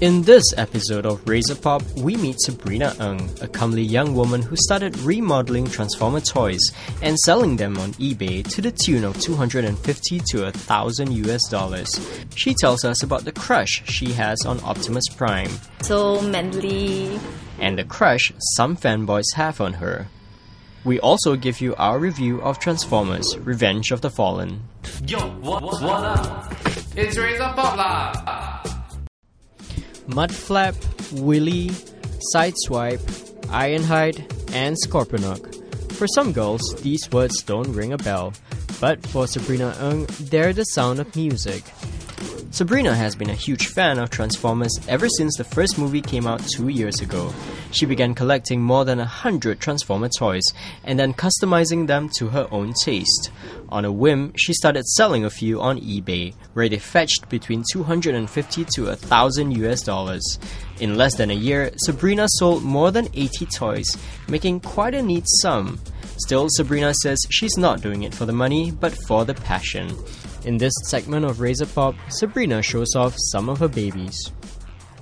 In this episode of Razor Pop, we meet Sabrina Ng, a comely young woman who started remodeling Transformer toys and selling them on eBay to the tune of $250 to $1,000 US. She tells us about the crush she has on Optimus Prime. So manly. And the crush some fanboys have on her. We also give you our review of Transformers: Revenge of the Fallen. Yo, what up? It's Razor Pop lah! Mudflap, Wheelie, Sideswipe, Ironhide, and Scorponok. For some girls, these words don't ring a bell, but for Sabrina Ng, they're the sound of music. Sabrina has been a huge fan of Transformers ever since the first movie came out 2 years ago. She began collecting more than 100 Transformer toys and then customizing them to her own taste. On a whim, she started selling a few on eBay, where they fetched between $250 to $1,000 US. In less than a year, Sabrina sold more than 80 toys, making quite a neat sum. Still, Sabrina says she's not doing it for the money, but for the passion. In this segment of Razor Pop, Sabrina shows off some of her babies.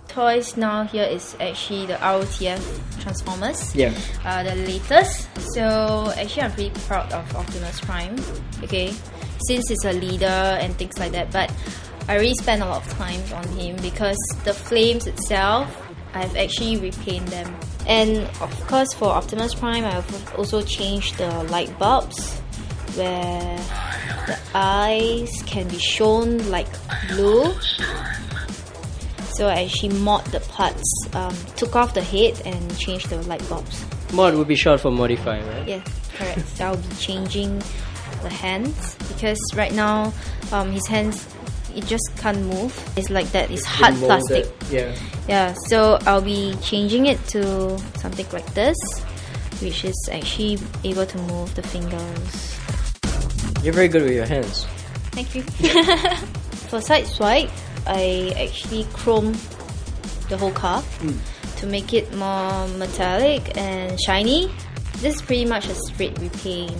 Toys now here is actually the ROTF Transformers. Yeah. The latest. So actually I'm pretty proud of Optimus Prime. Okay. Since he's a leader and things like that. But I really spent a lot of time on him because the flames itself, I've actually repainted them. And of course for Optimus Prime, I've also changed the light bulbs where the eyes can be shown like blue. So I actually mod the parts, took off the head and changed the light bulbs. Mod would be short for modify, right? Yeah, correct. So I'll be changing the hands because right now his hands, it just can't move. It's like that, it's hard plastic. Yeah, so I'll be changing it to something like this, which is actually able to move the fingers. You're very good with your hands. Thank you. For Sideswipe, I actually chrome the whole car to make it more metallic and shiny. This is pretty much a straight repaint,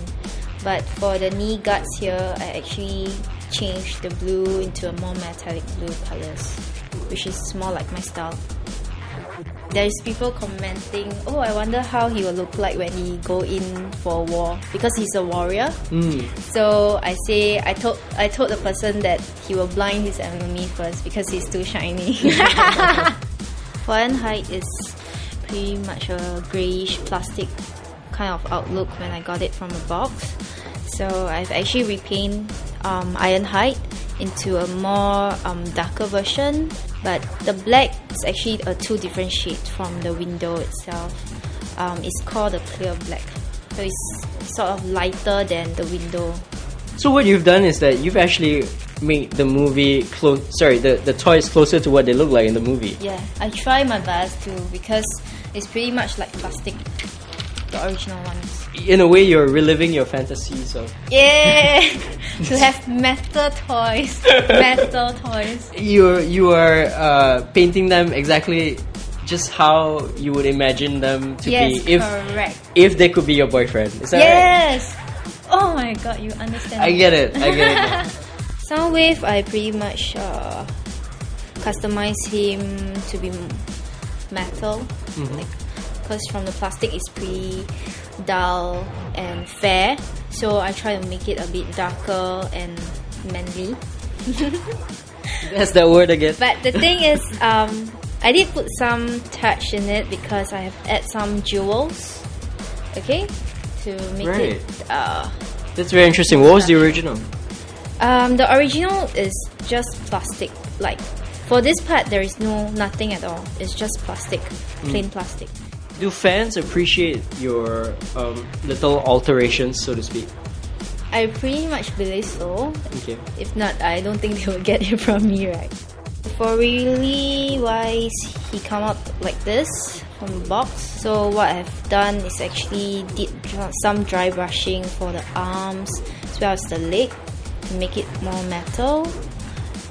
but for the knee guards here, I actually changed the blue into a more metallic blue colors, which is more like my style. There's people commenting, oh, I wonder how he will look like when he go in for war, because he's a warrior. So I told the person that he will blind his enemy first because he's too shiny. Ironhide is pretty much a greyish plastic kind of outlook when I got it from a box. So I've actually repainted Ironhide into a more darker version, but the black is actually a two different shades from the window itself. It's called a clear black, so it's sort of lighter than the window. So what you've done is that you've actually made the movie the toys closer to what they look like in the movie. Yeah, I try my best to, because it's pretty much like plastic, the original ones. In a way, you're reliving your fantasies of... Yeah! To have metal toys. Metal toys. You are painting them exactly just how you would imagine them to be if they could be your boyfriend. Is that right? Yes! Oh my god, you understand. I get it. Soundwave, I pretty much customize him to be metal. Because from the plastic it's pretty dull and fair, so I try to make it a bit darker and manly. That's that word again. But the thing is, I did put some touch in it because I have add some jewels, okay, to make it. That's very interesting. What was the original? The original is just plastic. Like for this part, there is nothing at all. It's just plastic, plain plastic. Do fans appreciate your little alterations, so to speak? I pretty much believe so. Okay. If not, I don't think they will get it from me, right? For Wheelie wise, he come out like this from the box. So what I've done is actually did some dry brushing for the arms as well as the leg to make it more metal.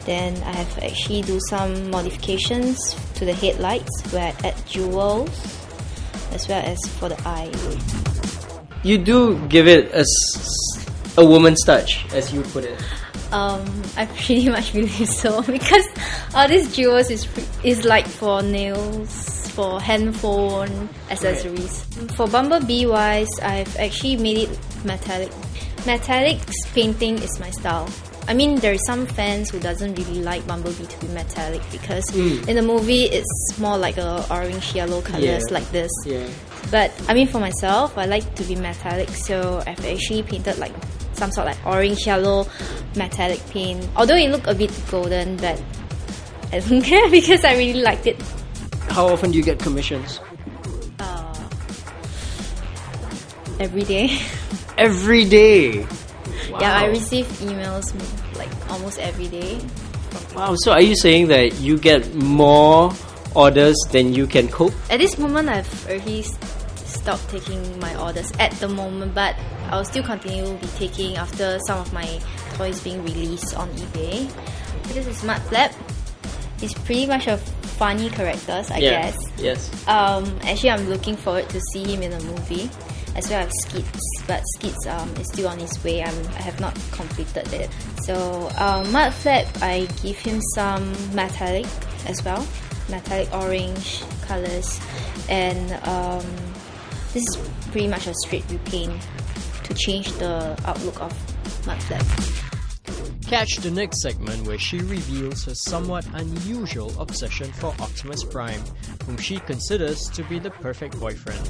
Then I have actually do some modifications to the headlights where I add jewels, as well as for the eye. You do give it a woman's touch, as you put it. I pretty much believe so, because This jewels is like for nails, for handphone accessories. For Bumblebee wise, I've actually made it metallic. Metallics painting is my style. I mean, there are some fans who doesn't really like Bumblebee to be metallic because in the movie it's more like a orange yellow colors like this. Yeah. But I mean, for myself, I like to be metallic, so I've actually painted like some sort of like orange yellow metallic paint. Although it looked a bit golden, but I don't care because I really liked it. How often do you get commissions? Every day. Every day. Wow. Yeah, I receive emails like almost every day. Wow, so are you saying that you get more orders than you can cope? At this moment, I've already stopped taking my orders at the moment, but I'll still continue to be taking after some of my toys being released on eBay. This is Mudflap. He's pretty much a funny character, I guess. Yes. Actually, I'm looking forward to see him in a movie. As well as Skids, but Skids is still on his way. I have not completed it. So Mudflap, I give him some metallic as well, metallic orange colors, and this is pretty much a straight repaint to change the outlook of Mudflap. Catch the next segment where she reveals her somewhat unusual obsession for Optimus Prime, whom she considers to be the perfect boyfriend.